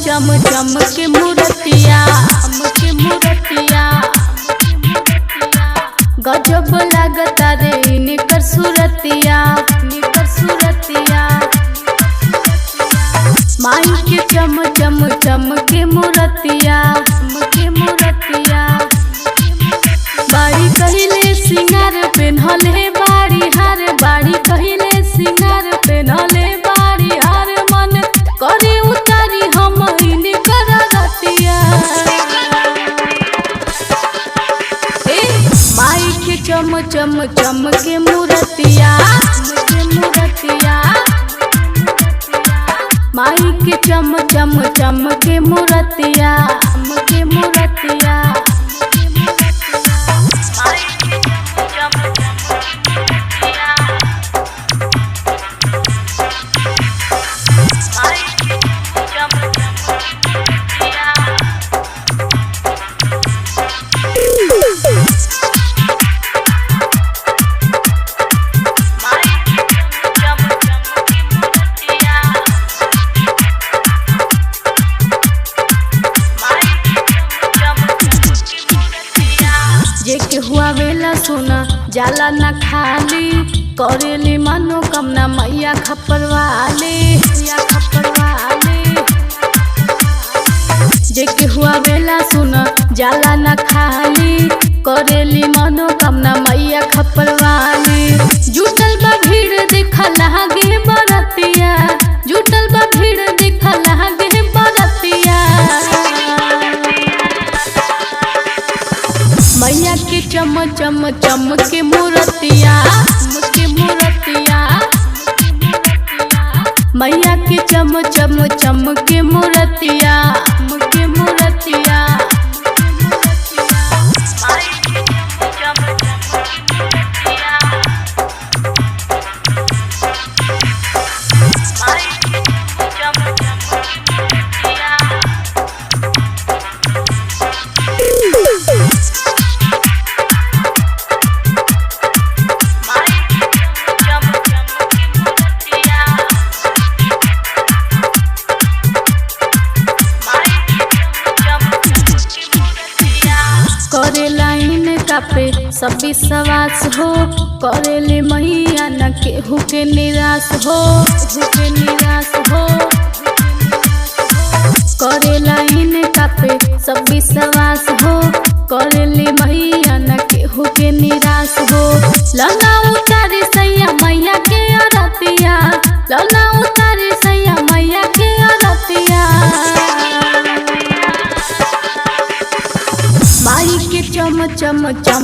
चम चम के मूर्तिया गजब लागता रे निकर सूरतिया माई के चम चम चम के मूर्तिया बाड़ी कहिले सिंगार पेन्हले बाड़ी हार बाड़ी कहिले सिंगार पेन्हले बाड़ी हार मन करे उतारी हम निकर रतिया माई के चम चम चम के मूर्तिया माई के चम चम चम के मूर्तिया जेके हुआ वेला सुना जाला न खाली करेली मनोकामना मैया खप्पर वाले जेके हुआ वेला सुना जाला न खाली करेली मनोकामना मैया खप्पर वाले जुटल बा भीड़ देखा लागे बरतिया जुटल बा भीड़ देखा लागे बरतिया मैया के चम चम चम के मूर्तिया मैया के चम चम चम के मूर्तिया करे लाइन कापे सब विश्वास हो करेले मैया न केहू के निराश हो करे लाइन कापे सब विश्वास हो करेले मैया न केहू के निराश हो लना उतारे सैया मैया के अरतिया लना उतारे सैया मैया के अरतिया माई के चम चम चम